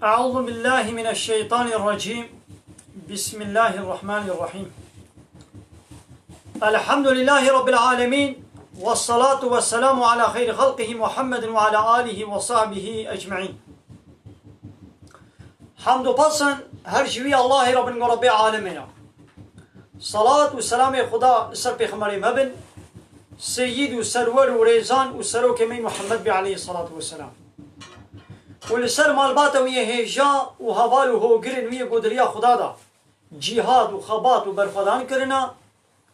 أعوذ بالله من الشيطان الرجيم. بسم الله الرحمن الرحيم. الحمد لله رب العالمين، والصلاة والسلام على خير خلقه محمد وعلى آله وصحبه أجمعين. حمد و پسند هر جوی الله رب العالمین. صلاة و سلام خدا سر پیغمبر مبن سید و سرور و ریزان و سروک می محمد بی علیه الصلاة والسلام. ولسر مالبات ویه هجا و حوال و هوگرن ویه گودریا خدا دا جهاد و خبات و برخدان کرنا.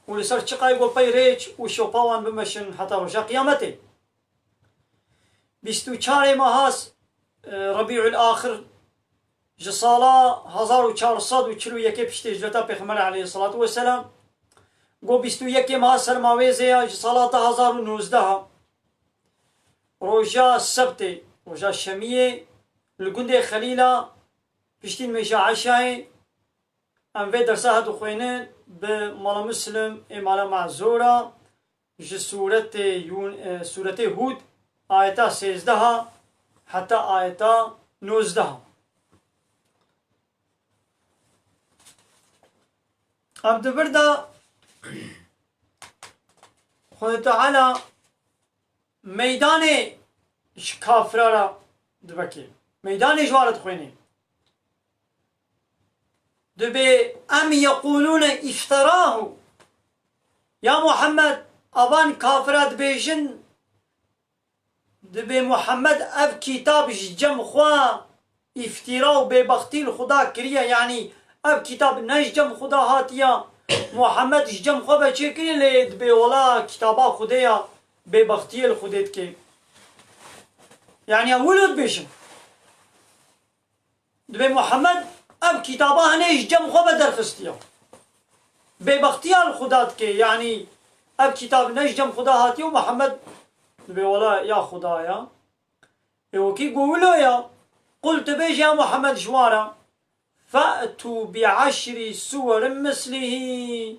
ولسر چقای گو پی ریچ و شوپاوان بمشن حتی رجا قیامته. 24 ماهاس ربیع الاخر جسالا 1441 پشت هجرتا پیغمبر علیه الصلاة والسلام. گو 21 ماه سرماویزه جسالا 1019 روجا سبته روجا شمیه لگنده خلیلا پشتین میجا عشای ام في درسه هاتو خوينين بمال مسلم مال معزورة جي سورة هود آيتا 13 حتى آيتا 19. ام دبردا خود تعالى ميدان كافرارا دبكي ميدان جوارت خوينين دبي أم يقولون افتراه يا محمد أبان كافرات بيجن دبي محمد أب كتاب جم خوا افتراو ببختي الخدا كريا يعني أب كتاب نجم خدا هاتيا محمد جم خوا بچكري لي دبي ولا كتابا خديا ببختي الخديت كي يعني أولد بيجن دبي محمد اب کتابا هنیش جم خواه درخستیا ببختیال خدات که یعنی اب کتاب نش جم خدا هاتی و محمد به ولا یا خدایا وکی قولو یا قلت بيج يا محمد جوارا فأتوا بعشر سور مثله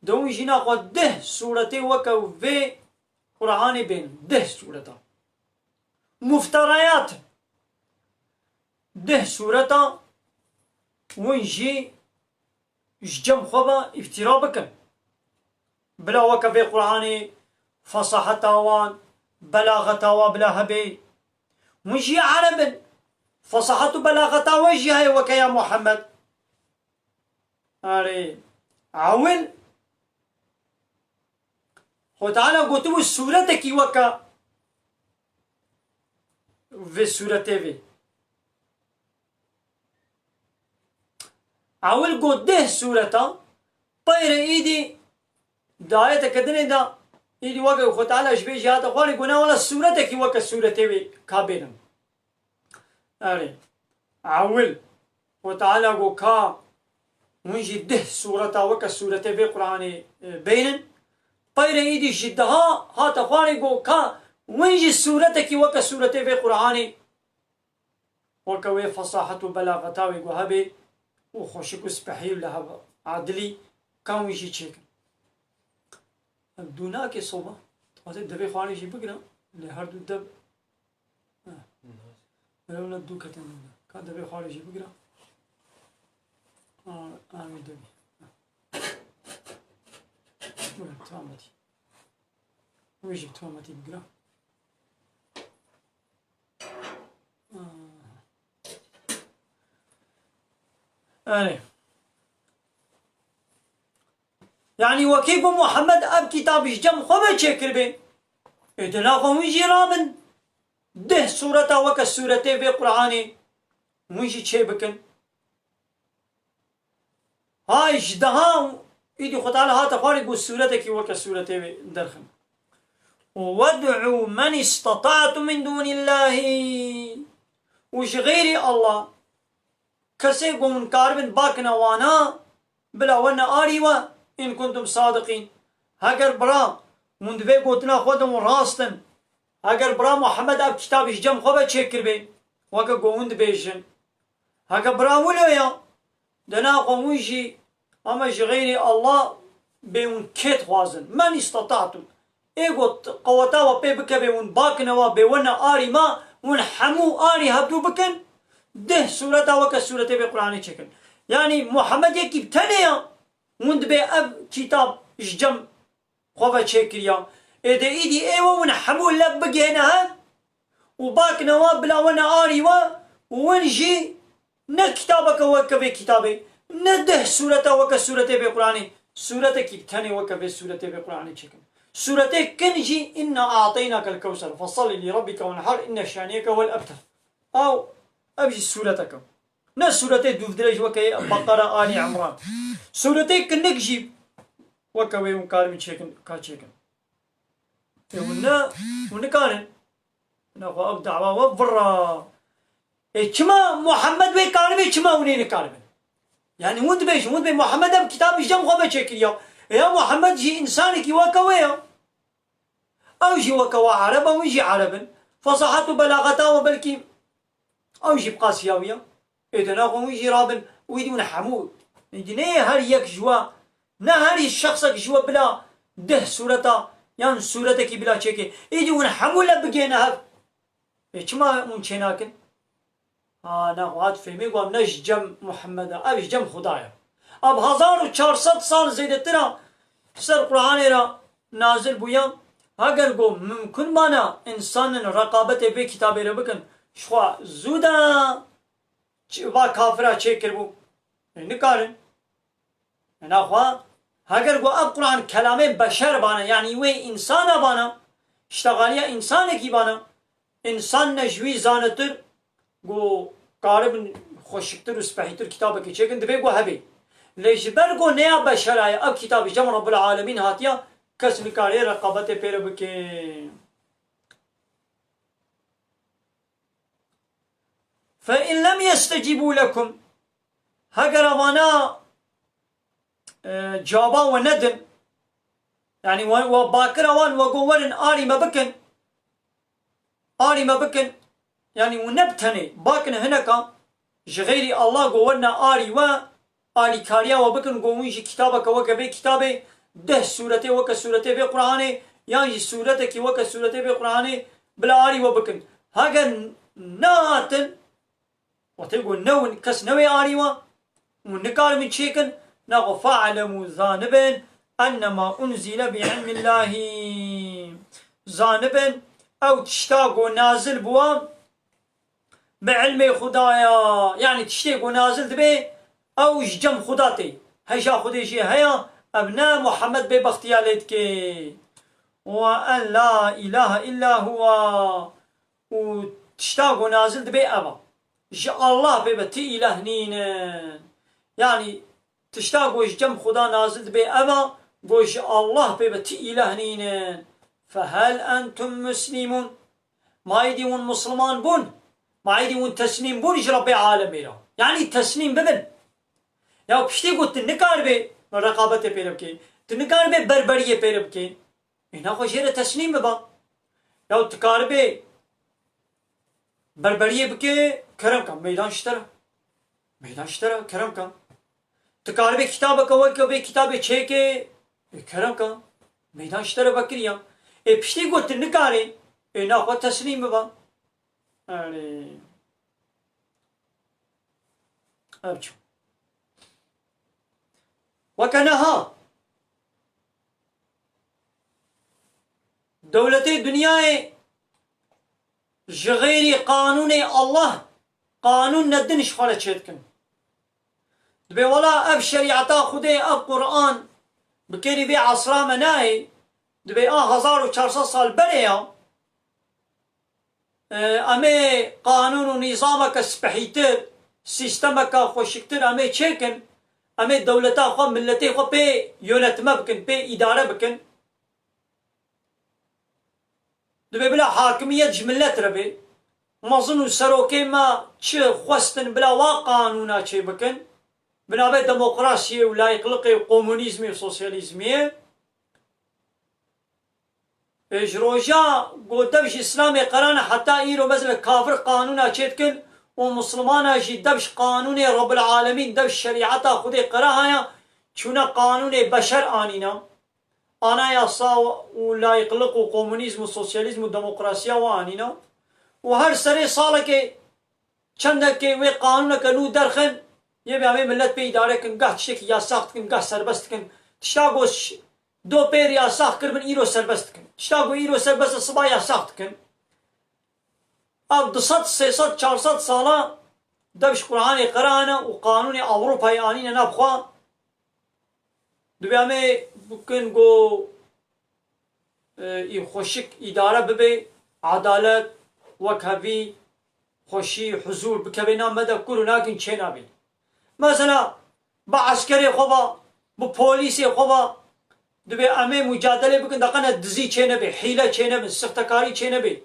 دون جنا قد 10 سورة وكو في قرآن بين 10 سورة مفتريات 10 سورة ونجي جم خبا افتراء بكن بلا وكا في قرآني فصاحة تاوان بلاغة تاوا بلا هبي ونجي عربا فصاحة بلاغة تاوا جي هاي وكا يا محمد أري عول خو تعالى قلتو السورة كي وكا في السورة في اول گو 10 سورتا پیر ایدی دایت کدنه دا ایدی وقت خود تعالی جبه جهات خوانی گناه ولا سورتا کی وقت سورته وی کابینم اره اول خود تعالی گو کا ونجي 10 سورتا وقت سورته وی قرآن بینن پیر ایدی جدها هات خوانی گو کا ونجي سورتا کی وقت سورته وی قرآن وقت وی فصاحت و بلاغتا وی گو هبه وخوشك وسبحي لها عدلي كان يجي تشيكن دوناك صوبة هذا دبي خواني يجي بقرا لهردو دب لو ندو كتن كان دبي خواني يجي بقرا أنا دبي ولا توامتي ويجي توامتي بقرا يعني وكيف محمد اب كتاب جم خبر شكر بين ادنا قومي جرابن 10 سورة وك سورة في قرآن ويجي شيء بكن هاي جدها يدي خطالة هات فارق السورة كي وك سورة في درخم وادعوا من استطعتم من دون الله وش غير الله كسي قوم كاربن باكنا وانا بلا وانا آريوا إن كنتم صادقين هاگر برا مندوه قوتنا خودم راستن هاگر برا محمد اب كتابش جم خوبه چكر بي وكا قوند بيشن هاگر برا ولويا دنا قوموشي اما جغيري الله بيون كت خوازن من استطعتم ايقو قوتا و بي بكا بيون باكنا و بيونا آري ما ون حمو آري هبدو بكن ده سورة وك سورة بقرآن شكل يعني محمد يكي بتنيا وند بي أب كتاب جم خوفا شكريا إذا إيدي إيوه ونحمو لبقي هنا وباك نواب بلا وانا آري ونجي نكتابك وك بكتابي نده سورة وك سورة بقرآن سورة كتاني وك بسورة بقرآن شكل سورة كنجي إنا أعطيناك الكوثر فصل لربك وانحر إن شانيك هو الأبتر أو أبجي سورتك ناس سورة دوفدرج وكي بقرة آل عمران سورة كنجي وكوي مكارم شكل كاتشكل ونكارن نخو أب دعوة وبرا كما محمد بي كاربي كما ونين كاربي يعني وند بي محمد اب كتاب جم خو بشكل يا محمد جي انسانك وكويا او جي وكوا عرب او يجي عربا فصحته بلاغته وبلكي او يجي بقاسياويه اذا ناخو يجي رابن ويدون حمود يدني هل يك جوا نهاري الشخصك جوا بلا ده سورته يعني سورتك بلا شيء يجون حمول بقينا هذا كما منشناكن ناخوات فهمي قام نش جم محمد أبش جم خدايا اب 1400 سال زيدتنا سر قرآن را نازل بويا اگر گو ممکن مانا انسان رقابت به کتاب را بکن شخوا زودا با کافرا چه کربو نکارن ناخوا اگر گو اب قرآن کلام بشر بانا يعني وي انسان بانا اشتغاليا انسان کی بانا انسان نجوي زانتر گو قارب خوشکتر و سپحیتر کتابه که چکن دبی گو هبی لیجبر گو نیا بشر آیا اب کتاب جمع رب العالمین هاتیا کس نکاری رقابت پیر بکن فإن لم يستجيبوا لكم هگر وانا جابا وندن يعني وباكر وان وقوان آري ما بكن يعني ونبتني باكن هناك جغيري الله قولنا آري آري كاريا وبكن قوميش كتابك وكبي كتابي ده سورة وك سورة بقرآن يعني سورة كي وك سورة بقرآن بلا آري وبكن هاجن ناتن وتقول نون كس نوي آري ونكار من شيكن نغو فاعلموا ذانبا أنما أنزل بعلم الله ذانبا أو تشتاقوا نازل بوام بعلم خدايا يعني تشتاقوا نازل دبي أو جم خداتي هيشا خديشي هيا أبناء محمد ببختيالتك وأن لا إله إلا هو وتشتاقوا نازل دبي أبا الله ببتي إله نين يعني تشتاقوا جم خدا نازل دبي أبا قوش الله ببتي إله نين فهل أنتم مسلمون ما يديون مسلمان بون ما يديون تسليم بون رب عالمين يعني تسليم ببن يا بشتي قلت نكار بي رقابة بيربكين تنكار بي بربرية بيربكين هنا خوشيرة تسليم ببا يا تكار بي بربرية بكي كرم كم ميدان شترا كرم كم تكار بي كتابك وكبي كتابي چيكي كرم كم ميدان شترا بكريا بشتي قلت نكاري هنا خو تسليم ببا يعني أبجو وكنها دولة الدنيا جغير قانون الله قانون ندنش خالة شدكن دبي ولا أب شريعتا خدي أب قرآن بكيري بي عصرا مناهي دبي 1400 سال بريا أمي قانون ونظامك سبحيتر سيستمك خوشكتر أمي تشيكن أمي دولتا خو ملتي خو بي يونتما بكن بي إدارة بكن دبي بلا حاكمية جملت ربي مظنو سروكي ما تشي خوستن بلا وقانونا تشي بكن بنابي ديمقراطية ولا يقلقي كومونيزمي وسوسياليزمي اجروجا قدبش اسلامي قرانا حتى ايرو مثلا كافر قانونا تشيتكن ومسلمانا جي دبش قانون رب العالمين دبش شريعتا خودي قراها چونا قانون بشر آنينا أنا يصا ولا يقلقوا كومونيزم وسوسياليزم وديمقراطية وآنينا وهر سري صالك چندکه وی قانون کنو درخن یه به همه ملت به اداره کن گه تشتکی یا ساخت کن گه سربست کن تشتاگو دو پیر یا ساخت کربن ایرو سربست کن تشتاگو ایرو سربست صبا یا ساخت کن اب 200 300 400 ساله دبش قرآن قرآن و قانون اوروپای آنین نبخوا دوی همه بکن گو ای خوشک اداره ببه عدالت وکهوی خوشی حضور بکوی نامده کلو ناکن چه نابین مثلا با عسکری خوبا با پولیسی خوبا دوی همه مجادله بکن دقیقا دزی چه نبی حیله چه نبی سختکاری چه نبی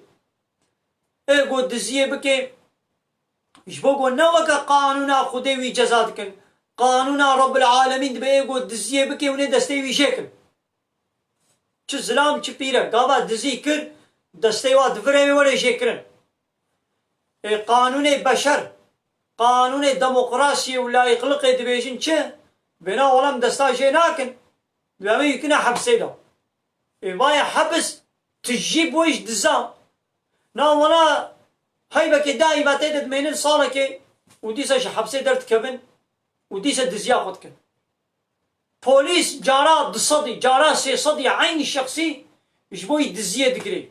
ایگو دزیه بکن جبوگو نوکا قانونا خودی وی جزاد کن قانونا رب العالمین دوی ایگو دزیه بکن ونه دسته وی شکن چه ظلام چه پیره گابا دزی کر دسته وا دفره وره شکرن قانون بشر قانون دموکراسی و لایقلق دبیجن چه بنا ولم دستا شي ناكن دوامه يكنا حبسي دا وايا حبس تجيب ويش دزا نا ولا هاي بك داي باتيد مينن صالك وديسا حبسي درت كبن وديسا دزيا خد كن بوليس جارا دصدي جارا سي صدي عين الشخصي يجبوي دزيه دقري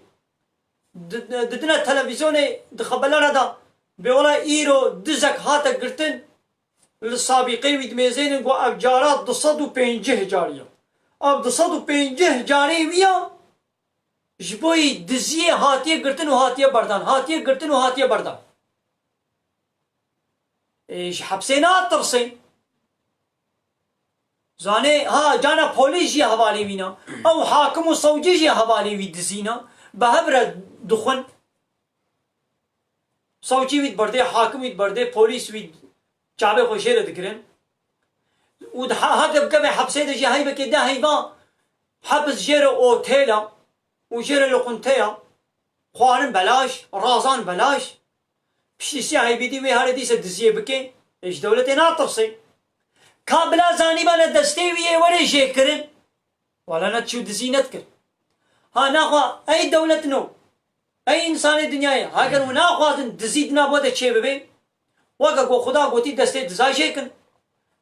ددنا تلفزيون دخبلنا دا بولا ايرو دزك هاتا قرتن للسابقين ويدميزين نقو اب جارات 250 جاريه اب 250 جاري ويا جبوي دزيه هاتيه قرتن وهاتيه بردان هاتيه قرتن وهاتيه بردان ايش حبسينا ترسين زاني ها جانا بوليس يا حوالي وينا او حاكم وصوجي يا حوالي وي دزينا بهبره دخن صوجي ويد برده حاكم ويد برده بوليس ويد چابه خوشیره دکرن و هذا بكم حبسه دجي هاي بكده هيبا حبس جير اوتيلا و جير لقنتيا خوارن بلاش رازان بلاش بشيسي هاي بيدي وي هاري ديسه دزيه بكي ايش دولتي ناطرسي كابلا زاني بانا دستي وي وري شيكرن ولا نتشو دزينت كر ها ناخوا اي دولتنو اي انسان الدنيا هاگر و ناخوازن دزيدنا بوده چه ببين وقا گو خدا گوتی دسته دزا شکن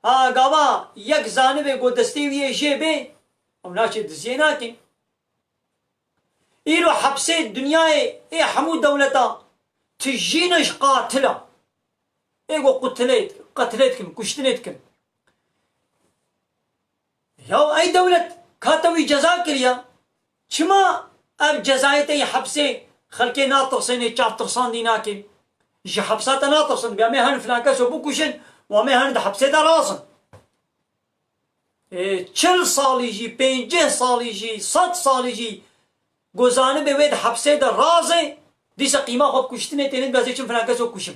ها گاوا یک زانبه گو دسته ویه جیبه او ناچه دزیه ناکن ایرو حبسه دنیای ای حمود دولتا تجینش قاتلا ای گو قتلیت کن کشتنیت کن یا ای دولت کاتوی جزا کریا چما اب جزایت ای حبسه خلقه ناطرسین چاپ ترسان دی ناکن جي حبسات ناطرسن بيامي هن فلان كسو بوكوشن وامي هن ده حبسه دا راسن 40 سالي جي 50 سالي جي 100 سالي جي گوزانه به وید حبسه دا رازه دیسا قیمه خوب کشتنه تینید بازه چون فلان کسو کشم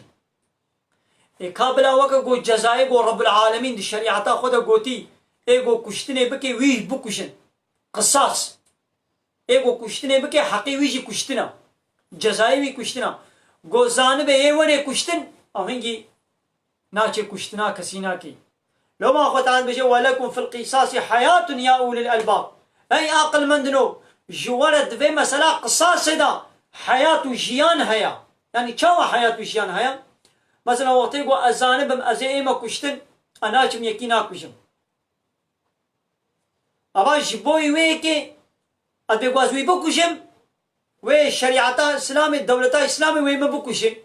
کابلا وکا گو جزای گو رب العالمین دی شریعتا خودا گوتی ایگو کشتنه بکی ویش بکشن قصاص ایگو کشتنه بکی حقی ویشی کشتنه جزای وی کشتنه گوزانه به ایوانه کشتن آمینگی ناچه کشتنا کسی ناکی لو ما خوتان بجه ولکم فی القصاص حیات یا اول الالباب ای عقل مندنو جوارد في مسألة قصاص دا حياة وجيان هيا يعني كوا حياة وجيان هيا مثلا وقتيقو أزانبم أزيما كشتن أناچم يكينا كشم أبا جبوي ويكي أدبي قوازوي بكشم وي شريعتا إسلامي دولتا إسلامي وي ما بكشم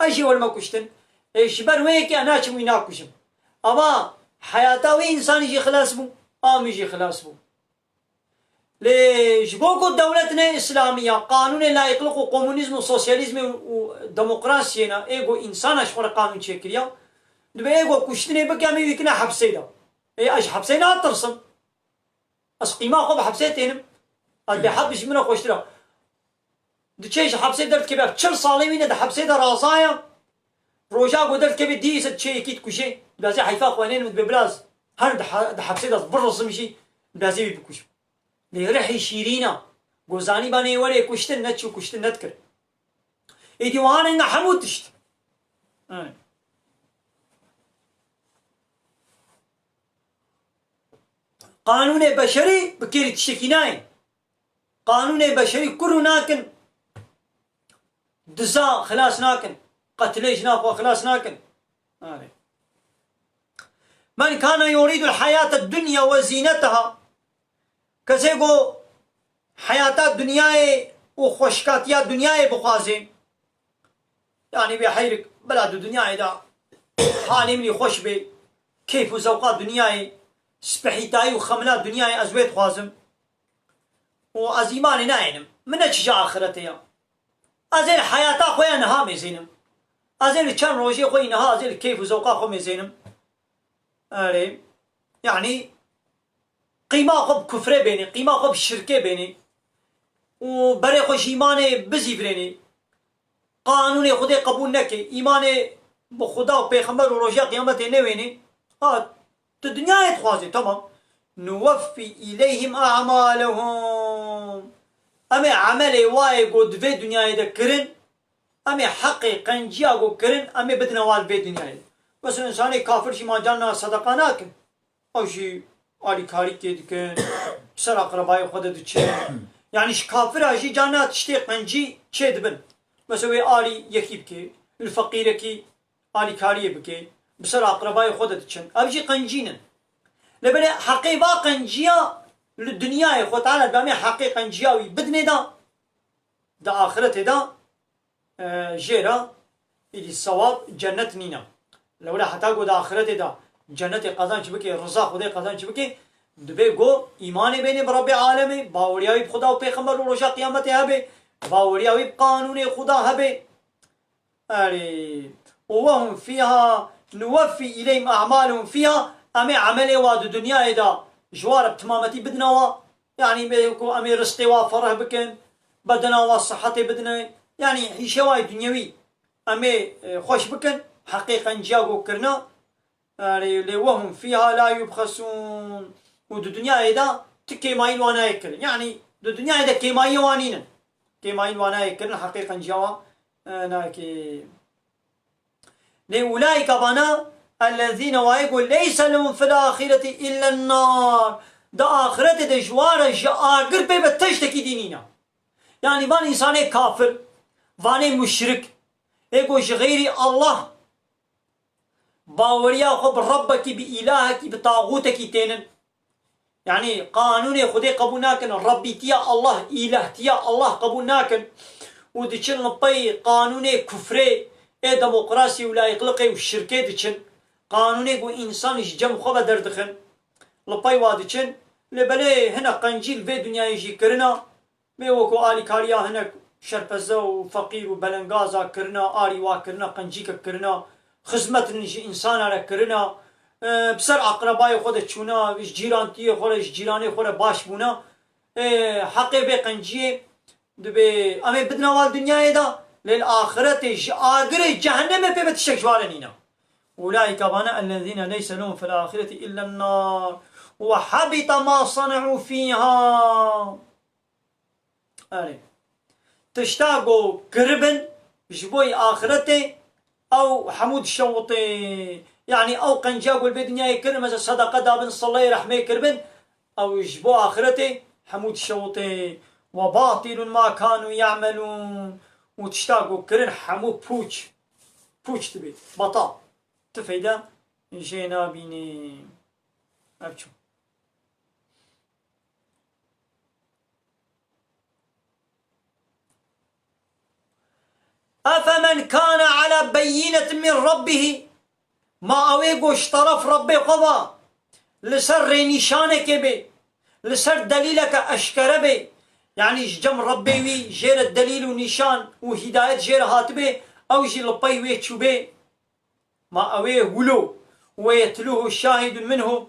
أي شيء ولما كشتن شبر ويكي أناچم وينا كشم أبا حياتا وي إنسان يجي خلاص بو يجي خلاص بو لجبوكو دولتنا إسلامية قانون لا يخلق كومونيزم وسوسياليزم وديمقراطية إيجو إنسان أشخر قانون شكليا دبي إيجو كشتني بكامي ويكنا حبسيدا إيه أش حبسينا ترسم أسقيما خب حبسيتينم أدي حبش منه خوشترا دشيش حبسي درت كبير 4 سالي وين ده حبسيدا رازايا روجا قدرت كبير دي ست شيء أكيد كشي بلازي حيفا قوانين ببلاز هن ده حبسيدا برصم شيء بلازي بكش لرحي شيرينا گوزاني باني وري كشتن نتشو كشتن نتكر ايدي وانا انها حمود تشت قانون بشري بكير تشكيناي قانون بشري كله ناكن دزا خلاص ناكن قتليش ناكو خلاص ناكن. من كان يريد الحياة الدنيا وزينتها كسيقو حياة الدنيا وخشكاتيا الدنيا بخوازي يعني بحيرك بلاد الدنيا دا حالي مني خوش بي كيف وزوقات دنياي سبحيتاي وخملات دنياي أزويت خوازم وأزيماني ناينم من أجل آخرتي أزيل حياتا خويا نها ميزينم أزيل كان روجي خوي نها أزيل كيف وزوقات خو ميزينم يعني قيمة خب كفرة بيني قيمة خب شركة بيني وبري خوش إيماني بزي فريني قانوني خدي قبول نكي إيماني بخدا وبيخمر ورجاء قيامته نويني الدنيا يتخوازي تمام نوفي إليهم أعمالهم أمي عملي واي قد في دنيا يذكرن أمي حقي قنجيا قد كرن أمي بدنا وال في دنيا بس إنساني كافر شي ما جانا صدقة ناكن أو شي آلي كاري كيدكن بسر أقربائي خدا دچن يعني ش كافر أجي جانا تشتي قنجي چه دبن بس هو آلي يكي بكي الفقير كي آلي كاري بكي بسر أقربائي خدا دچن أبجي قنجينن لبني حقيقة قنجيا للدنيا خو تعالى دامي حقيقة قنجياوي بدني دا آخرته دا جيرا إلي الصواب جنة نينا لولا حتى قد آخرته دا جنة قضان شبكي رضا خدای قضان شبكي دبي قو إيماني بيني برب عالمي باورياوي بخدا و پیغمبر و رجا قيامته هبه باورياوي بقانون خدا هبه وهم فيها نوفي إليهم أعمالهم فيها أمي عملي واد الدنيا دا جوار بتمامتي بدنا يعني بيكو أمي رزقي وفره بكن بدنا وصحتي بدنا يعني هشواي دنيوي أمي خوش بكن حقيقة جاقو كرنا وهم فيها لا يبخسون ودو الدنيا دا تكيماين وانا يكرن يعني دو الدنيا دا كيماين وانين كيماين وانا يكرن حقيقة جاوا ناكي لأولئك بنا الذين ويقول ليس لهم في الآخرة إلا النار دا آخرة دا جوار جاقر بتشتكي دينينا يعني بان إنسان كافر وان مشرك يقول غير الله باوريا خب ربك بإلهك بطاغوتك تينن يعني قانون خدي قبول ناكن ربي تيا الله إله تيا الله قبول ناكن وديشن لبي قانون كفري ديمقراطي ولا يقلقي والشركة ديشن قانون يقول إنسان جم خبا دردخن لبي واديشن لبلي هنا قنجيل في دنيا يجي كرنا بيوكو آلي كاريا هنا شربزة وفقير وبلنغازا كرنا آلي واكرنا قنجيك كرنا خدمت نجي إنسان على كرنا بسر أقربائي خود تشونا جيرانتي خود جيراني خود باش بونا حقي بقنجي دبي أمي بدنا والدنيا دا للآخرة آخر جهنم بتشك جوارنينا أولئك بنا الذين ليس لهم في الآخرة إلا النار وحبط ما صنعوا فيها تشتاقوا قربن جبوي آخرته أو حمود الشوطي يعني أو قنجاقوا البدنيا يكرم مثل صدقة دابن صلي رحمه كربن أو يجبو آخرته حمود الشوطي وباطل ما كانوا يعملون وتشتاقوا كرن حمو بوش تبي بطا تفيدا جينا بيني أبشو أفمن كان على بينة من ربه ما أويقوش طرف ربي قضى لسر نشانك بي لسر دليلك أشكر بي يعني جم ربي وي جير الدليل ونشان وهداية جير هاتبي أو جي لبي ويتشو بي ما أويه ولو ويتلوه الشاهد منه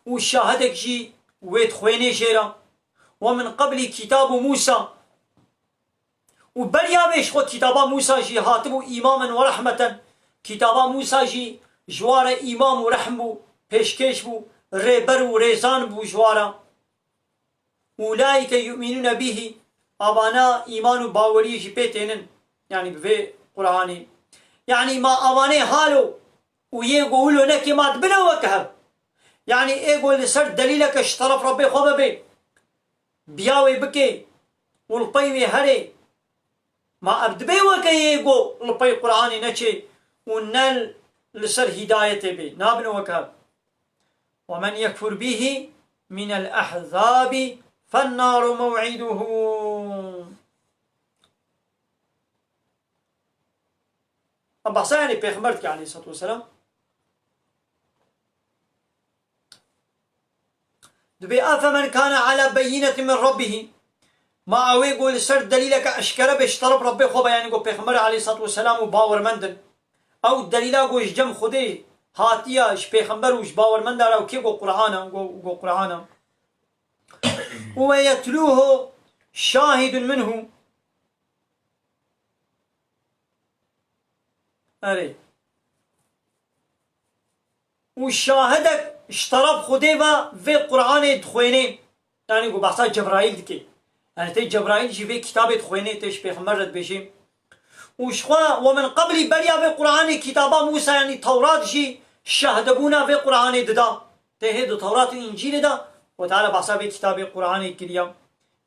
والشاهدك جي ويتخويني جيرا ومن قبل كتاب موسى وبريا بيش خد كتابا موسى جي هاتبو إماما ورحمة كتابا موسى جي جوار إمام ورحمو بيشكيش بو ريبر وريزان بو جوارا أولئك يؤمنون به أبانا إيمان باوري جي بيتينن يعني بفي قرآني يعني ما أباني حالو ويقولوا لك ما تبنى وكهب يعني يقول لسر دليلك اشترف ربي خوبه بي بياوي بكي والبيوي هري ما أبدبي وكييقو لبي قرآن نچي ونال لسر هداية بي نابن وكاب. ومن يكفر به من الأحزاب فالنار موعده. بحثا يعني پیغمبرت عليه الصلاة والسلام دبي أفمن كان على بينة من ربه ما اوي قول سر دليلك اشكره بشطرب ربي خوبا يعني قول پیغمبر عليه الصلاة والسلام وباور مندن او دليلا قول جم خودي هاتيا اش پیغمبر وش باور مند او كي قول قرآن ويتلوه شاهد منه اري وشاهدك اشترب خودي با في قرآن دخوينين يعني قول بحثا جبرائيل دكي يعني تي جبرائيل جي في كتاب دخويني تيش پیغمبر رد بيشي وشخوا ومن قبل بريا في قرآن كتابا موسى يعني توراة جي شهدبونا في قرآن ددا تهيد توراة انجيل دا وتعالى بحثا في كتاب قرآن كريم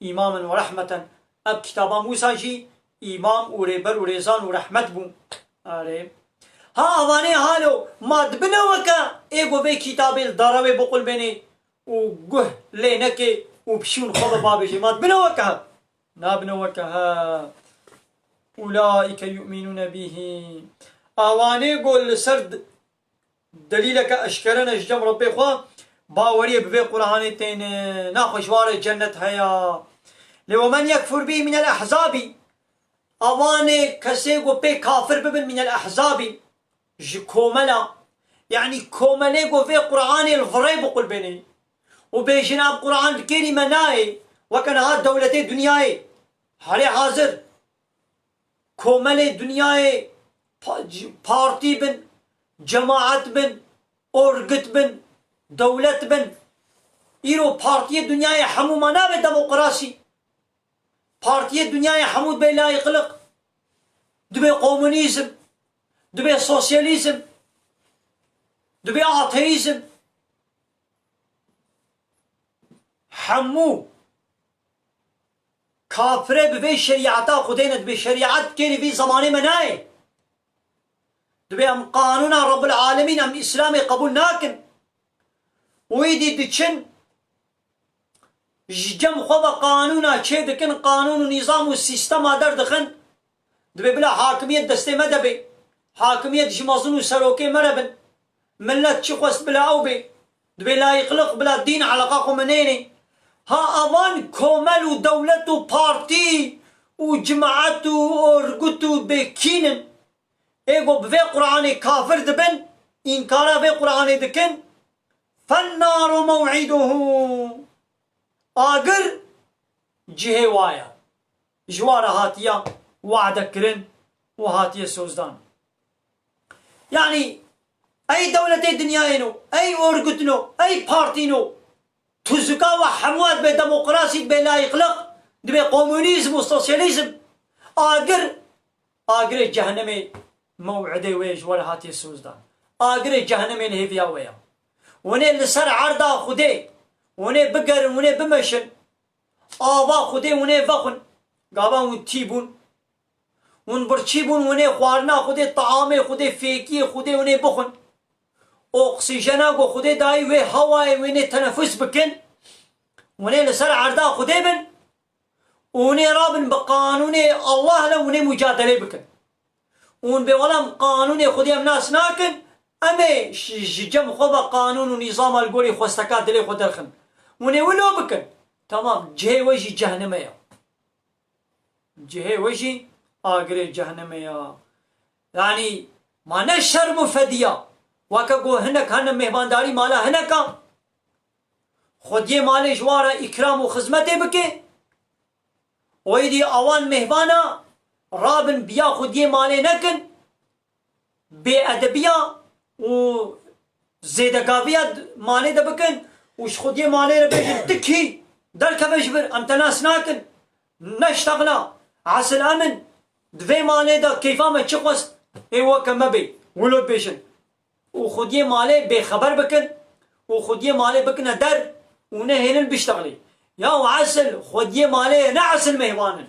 إماما ورحمة اب كتابا موسى جي إمام وريبر وريزان ورحمت بو آره ها اواني حالو ما دبنا وكا ايگو في كتاب الداروي بقول بيني وقه لينكي وبشون خوض بابجي ما دبنا وكا نابنا وكا أولئك يؤمنون به اواني قول سرد دليلك اشكرنا جم ربي خوا باوري بفي قرآن تين ناخو شوار الجنة هيا لو من يكفر به من الأحزاب اواني كسيقو بي كافر ببن من الأحزاب كوملا يعني كومليقو في قرآن الفري بقول بيني وبيجناب قرآن الكريم مناي وكان هاد دولتي دنياي حالي حاضر كوملي دنياي بارتي بن جماعت بن أورغت بن دولت بن إيرو بارتي دنياي حمو منا بديمقراطي بارتي دنياي حمود بي لا يقلق دبي كومونيزم دبي سوسياليزم دبي آتيزم حمو كافره ببي شريعتا خدينة دبي شريعت كيري في زماني مناي دبي ام قانون رب العالمين ام اسلامي قبول ناكن ويدي دچن جم خوضا قانونا چه دكن قانون ونظام والسيستم هادر دخن دبي بلا حاكمية دستي مدبي حاكمية جمازون وسروكي مربن ملت شخص بلا او بي دبي لا يقلق بلا دين علاقاكم منيني ها اوان كومل ودولت وبارتي وجماعت وارقت بكينن ايقو بفي قرآن كافر دبن انكارا في قرآن دكن فالنار موعده آقر جهي وايا جوار هاتيا وعدكرن وهاتيا سوزدان يعني اي دولتي دنياينو اي اورغتنو اي بارتينو تزكا وحموات بديمقراطي بلا يقلق دبي كومونيزم وسوسياليزم آقر جهنمي موعدي ويج ولا هاتي سوزدان آقر جهنمي نهيفيا ويا وني لسر عرضا خدي وني بقر وني بمشن آبا خدي وني بخن قابا ونتيبون ونبرچيبون وني خوارنا خدي طعامي خدي فيكي خدي وني بخن اكسجينا و خدي داي وي هواي وني تنفس بكن وني لسر عرضا خدي بن وني رابن بقانون الله له وني مجادله بكن ون بولم قانون خدي الناس ناكن امي جم خوبا قانون ونظام القولي خوستكات دلي خدرخن وني ولو بكن تمام جهي وجي جهنمية جهي وجي آقري جهنمية يعني ما نشر مفدية وكاكو هنك هن مهبانداري مالا هنكا خدي مالي جوارا إكرام وخزمتي بكي ويدي اوان مهبانا رابن بيا خدي مالي نكن بأدبيا و زيدقابيا مالي دبكن وش خدي مالي ربيجن تكي دركا بجبر امتا ناس ناكن نشتغلا عسل امن دفي مالي دا كيفا ما تشقص ايوا كما بي ولو بيشن وخدي مالي بخبر بكن وخدي مالي بكن در ونهين بيشتغلي يا وعسل خدي مالي نعسل مهبانا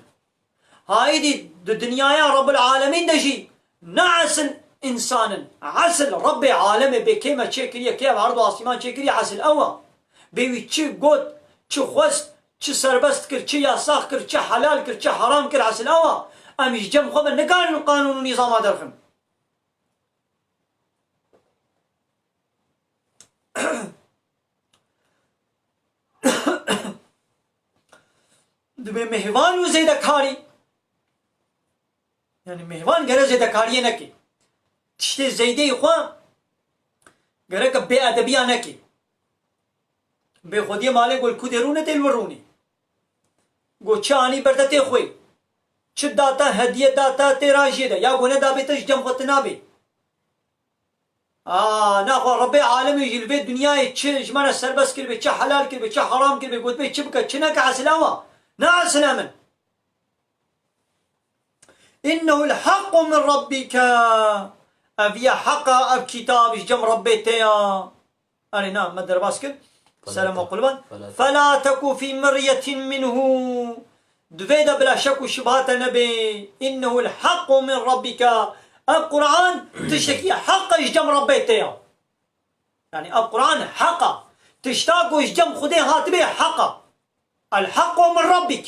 هايدي الدنيا رب العالمين دجي نعسل إنسانا عسل رب عالمي بكيما تشكريا كيف عرض آسمان تشكريا عسل أوا بيوي تشي قوت تشي خوست تشي سربست كر تشي ياساخ كر تشي حلال كر تشي حرام كر عسل أوا أميش جم خبر نقان القانون ونظام درخم دبي مهوان وزيدا كاري يعني مهوان غير زيدا كاري نكي تشتي زيدي خوان غيرك بي ادبيا نكي بي خودي مالي قول كودرونه تلوروني قو چاني برتتي خوي چ داتا هديه داتا تيرا جيدا يا غونه دابي تش جم ختنا بي ناخو ربي عالمي يجي الدنيا تش جمانه سربس كل بي تش حلال كل بي تش حرام كل بي قلت بي تشبك تشنك عسلاوه نعم سلاما إنه الحق من ربك أبيا حقا أب كتاب جم ربيتيا أرينا مدر باسكت سلام وقلبا فلا تكو في مرية منه دفيدا بلا شك وشبهات نبي إنه الحق من ربك القرآن تشتكي حقا جم ربيتيا يعني القرآن حقا تشتاقوا جم خدي هاتبه حقا الحق من ربك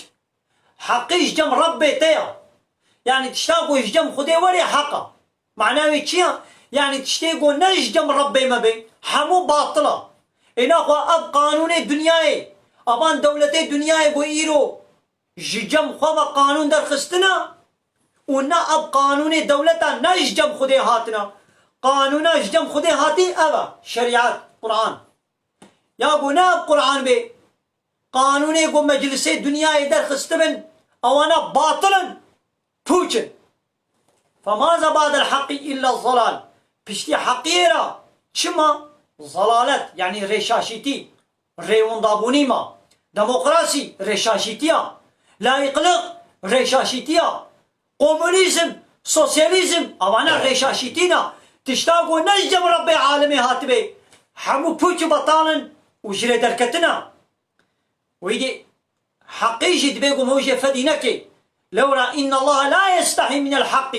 حقي جم ربيتيا يعني تشتاقوا جم خدي ولي حقا معناه كيا يعني تشتاقوا نجم ربي ما بي حمو باطلة إنا خو أب قانون الدنيا أبان دولة الدنيا بو إيرو جم خو قانون در خستنا ونا أب قانون دولة نجم خدي هاتنا قانون جم خدي هاتي أبا شريعة قرآن يا قنا قرآن بي قانوني قو مجلس الدنيا در خستبن أوانا باطلا بوچن فماذا بعد الحق إلا الضلال بشتي حقيرة شما ضلالت يعني رشاشيتي ريون دابوني ما ديمقراسي رشاشيتيا لا يقلق رشاشيتيا كومونيزم سوسياليزم أوانا رشاشيتينا تشتاقوا نجم ربي عالمي هاتبي حمو بوچ بطالا وجري دركتنا ويدي حقيجي دبيقوا موجة فدينك لولا إن الله لا يستحي من الحق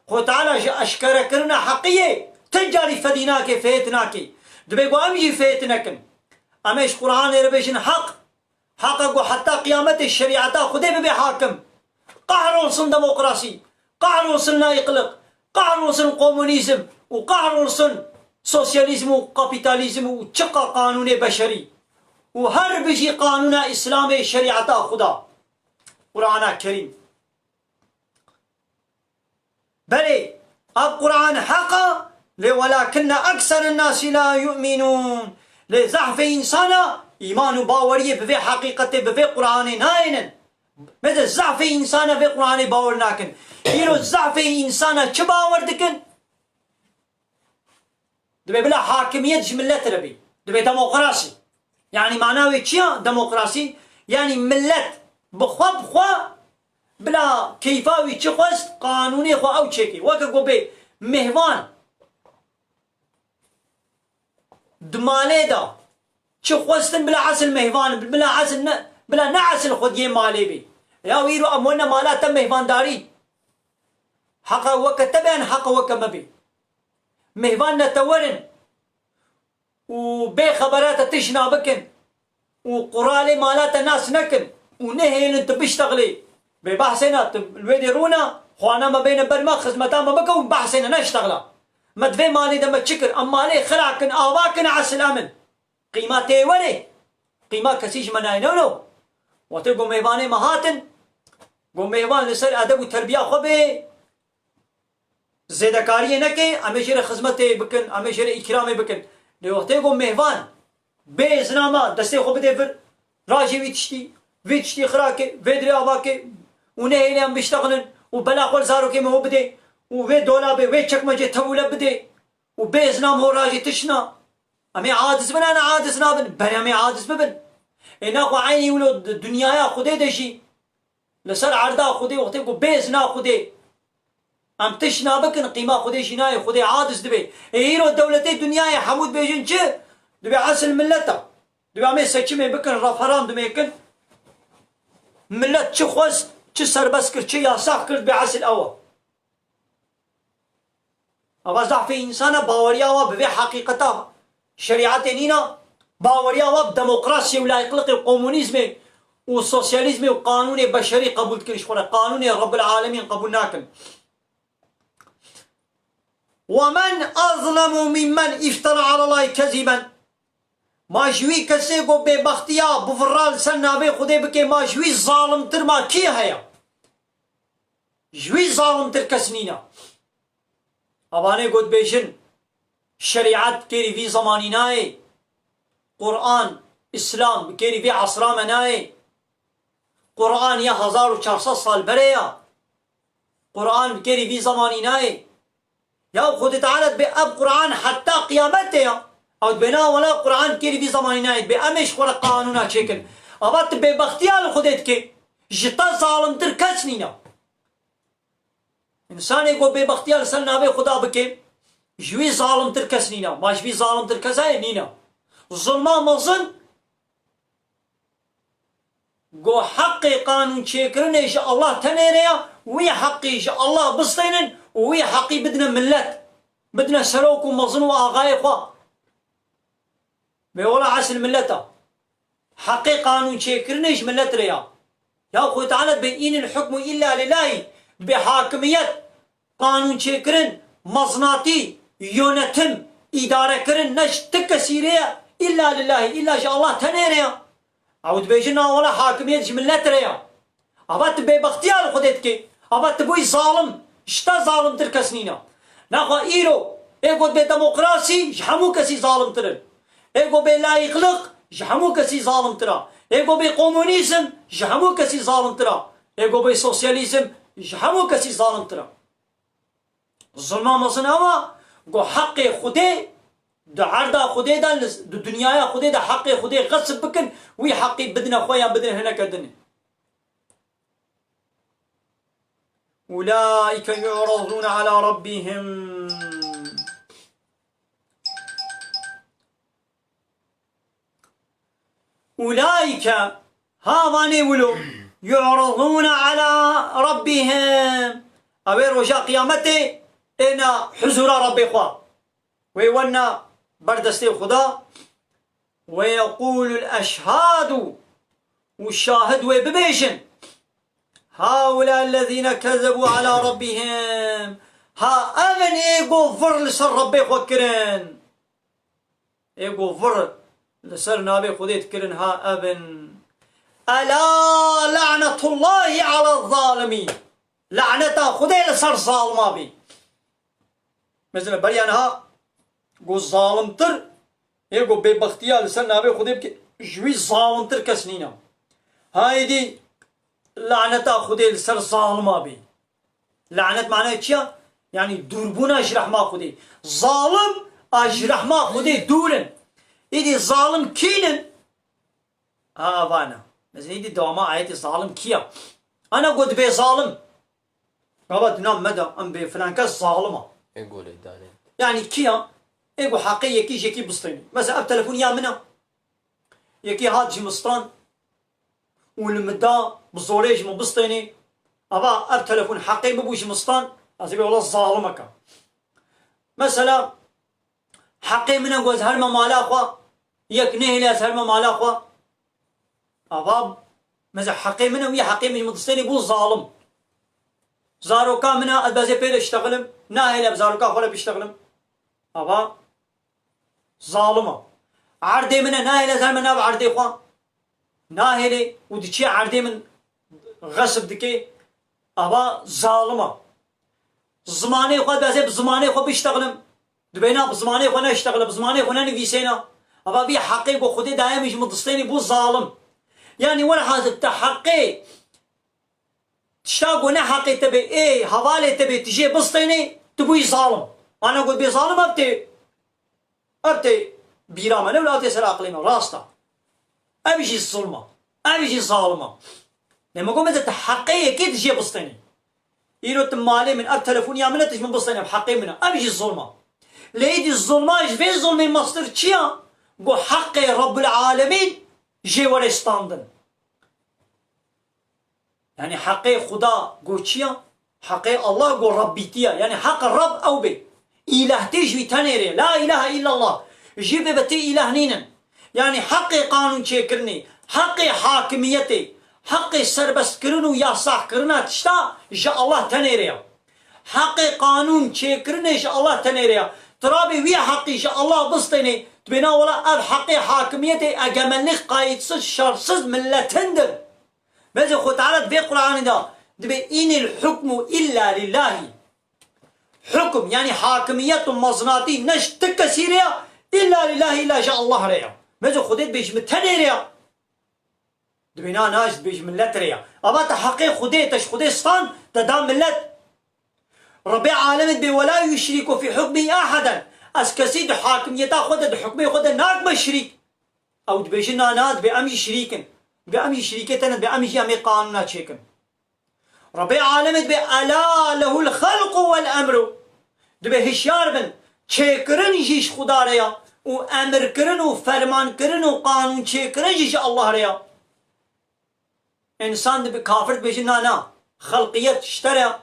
خو تعالى أشكر كرنا حقية تجاري فديناك فيتناك دبيقوا أمجي فيتناكن أميش قرآن ربيشن حققوا حتى قيامة الشريعة خدي ببي حاكم قهروا صن ديمقراسي قهروا صن لا يقلق قهروا صن كومونيزم وقهروا صن سوسياليزم وكابيتاليزم وشقا قانون بشري وهر بيجي قانون إسلامي شريعة خدا قرآن كريم بلي القرآن حقا ولكن أكثر الناس لا يؤمنون لزعف إنسانا إيمان باوري بفي حقيقة بفي قرآن ناين مثل زعف إنسانا في قرآن باور ناكن إيرو زعف إنسانا چه باور دكن دبي بلا حاكمية جملة ربي دبي ديمقراسي يعني معناه چيا ديمقراسي يعني ملت بخوا بلا كيفاوي چه خواست قانوني خوا او چكي وكا قوبي مهوان دمالي دا چه خواستن بلا عسل مهوان بلا عسل بلا نعسل خوديه مالي بي يا ويرو امونا مالاتا مهوان داري حقا وكا تبعن حقا وكا مبي مهوان نتورن وبي خبرات تشنا بكن وقرالي مالات الناس نكن ونهي انت بيشتغلي ببحثنا الويدي رونا خوانا ما بين برما خدمتا ما بكو بحثنا نشتغلا ما دفي مالي دم تشكر اما علي خلعكن اواكن عسل امن قيماتي ولي قيمات كسيش مناينونو وتلقوا ميباني مهاتن قو ميبان لسر ادب وتربيه خبي زيدكاريه نكي امشير خدمتي بكن امشير اكرامي بكن لوقتي قو ميبان بيزناما دستي خو بدفر راجي ويتشتي ويتشتي خراكي ويدري اباكي ونهي لهم بيشتغلن وبلا خول زاروكي ما هو بدي وفي دولابي وي چكمجي تولى بدي وبيزنام هو راجي تشنا امي عاجز بن انا عاجز نابن بل امي عاجز ببن انا خو عيني ولو الدنيا يا خدي دشي لسر عرضا خدي وقتي قو بيزنا خدي ام تشنا بكن قيمه خدي شناي خدي عاجز دبي هيرو دولتي الدنيا يا حمود بيجن چه دبي عسل ملتا دبي امي سچمي بكن رفران دميكن ملت چه خوست چه سربەست کرد چه یاساق کرد بێعەسل ئەوە ئەوە زەعفی ئینسانە باوەریاوە ببێ حەقیقەتە شریعەتێ نینە باوەریاوە دەمۆقراسی و لایقلقی و کۆمونیزمێ و سۆسیالیزمێ و قانونێ بەشەری قبول کردش خۆرە قانونێ رب العالمین قبول ناکەن ومن أظلم ممن افترى على الله كذبا ماجوی کسی کو بے بختیا بفرال سن نابے خودے بکے ماجوی ظالم تر ما کی ہے جوی ظالم تر کسنینا ابانے گود بیشن شریعت کیری وی زمانی نائے قرآن اسلام کیری وی عصرہ منائے قرآن یا 1400 سال برے یا قرآن کیری وی زمانی نائے یا خود تعالی بے اب قرآن حتی قیامت ہے او بنا ولا قرآن كيري في زمان نايد بأمش ولا قانونا شكل أبات ببختيال خدت كي جتا ظالم تر كس نينا إنسان يقول ببختيال سنة بي خدا بكي جوي ظالم تر كس نينا ما جوي ظالم تر كس نينا ظلما مظن قو حقي قانون شكرن إن شاء الله تنيريا وي حقي إن شاء الله بسطينن وي حقي بدنا ملت بدنا سلوك ومظن وآغاية خوا بيولا عسل ملته حقي قانون شكرنيش ملت ريا يا أخوي تعالى بإن الحكم إلا لله بحاكمية قانون شكرن مظناتي يونتم إدارة كرن نش تكسيريا إلا لله إلا شاء الله تنيريا عود بيجنا ولا حاكمية ملت ريا أبات ببختيار خدتك أبات بوي ظالم شتا ظالم تركسنينا ناخوا إيرو إيقود بديمقراسي جحمو كسي ظالم ترن ايقو بي لا يخلق جحمو كسي ظالم ترى ايقو بي كومونيزم جحمو كسي ظالم ترى ايقو بي سوسياليزم جحمو كسي ظالم ترى الظلمة مصنعوا قو حقي خدي دا عرضا خدي دا دنيايا خدي دا حقي خدي غصب بكن وي حقي بدنا خويا بدنا هناك الدنيا أولئك يعرضون على ربهم أولئك هاذاني ولو يعرضون على ربهم أبي رجاء قيامته إن حزور ربي خوا ويونا بردستي خدا ويقول الأشهاد والشاهد وببيشن هؤلاء الذين كذبوا على ربهم ها أمن إيقو فر لسر ربي خوا كرن إيقو فر لسر نابي خديت كرن ها أبن ألا لعنة الله على الظالمين لعنة خدي لسر ظالما بي مثلا بريانها قو ظالم تر يقو ببختيا لسر نابي خديت جوي ظالم تر كسنينا هاي دي لعنة خدي لسر ظالما بي لعنة معناها كيا يعني دوربونا اجرح ما خدي ظالم اجرح ما خدي دورن إيدي ظالم كينن فانا مثلا إيدي دوما آياتي ظالم كيا أنا قد بي ظالم قابت نام مدى أم بي فلان كاس ظالمة يقول الداني يعني كيا يقول حقيقي كيش يكي بسطيني مثلا أب تلفون يا منا يكي هاد جي مستان والمدى بزوليج مو بسطيني أبا أب تلفون حقيقي ببوش مستان أزيبي والله ظالمك مثلا حقي من أقوز هرما مالا أخوة يكنيه لأس هرما مالا أخوة أباب مثلا حقي منه ويا حقي من مدستيني بو ظالم زاروكا منها أدبازي بيل اشتغلم ناهي لأبزاروكا خولا بيشتغلم أبا ظالمة عردي منها ناهي لأس هرما ناب عردي أخوة ناهي لي وديشي عردي من غصب دكي أبا ظالمة زماني أخوة بازي بزماني أخوة بيشتغلم دبينا بزماني خونا اشتغل بزماني خونا نفيسينا أبا بي حقي وخدي دائما يجي مدستيني بو ظالم يعني ولا هذا التحقي تشتاقوا حقي تبي ايه حوالي تبي تجي بسطيني تبوي ظالم انا اقول بي ظالم ابتي بيرامه ولا ابتي سر عقلي راستا ابي شي الظلمه ابي شي ظالمه لما اقول مثلا تحقي اكيد تجي بسطيني يرو تمالي من اب تلفون يعمل تجي من بسطيني بحقي منها ابي شي الظلمه ليدي الظلماج في ظلم مصدر تشيا قو حقي رب العالمين جي ورستاندن يعني حقي خدا قوتشيا حقي الله قو ربيتيا يعني حق الرب أو بي إله تيجي تنيري لا إله إلا الله جيبي بتي إله نينا يعني حقي قانون شكرني حقي حاكميتي حقي سربس كرنو يا صح كرنا تشتا جاء الله تنيريا حقي قانون شكرني جاء الله تنيريا ترابي ويا حقي جاء الله بسطيني تبنا ولا أب حقي حاكميتي أجمل قايد صد شرصد من لا تندر ماذا خو تعالى في القرآن ده دبي إن الحكم إلا لله حكم يعني حاكمية مزناتي نشتك سيريا إلا لله إلا جاء الله ريا ماذا خديت بيج متني ريا دبينا ناس بيج ملت ريا أبا تحقيق خديتش خديستان تدام ملت ربي عالم بي ولا يشرك في حكمه أحدا أسكسيد حاكمية خد حكمه خد ناك مشريك أو دبيجنا ناس بأمي شريكن بأمي شريكتنا بأمي جامي قانونا شيكن ربي عالم بي ألا له الخلق والأمر دبي هشيار بن شكرن جيش خدا ريا وأمر كرن وفرمان كرن وقانون شكرن جيش الله ريا إنسان دبي كافر بيجنا نا خلقية اشترى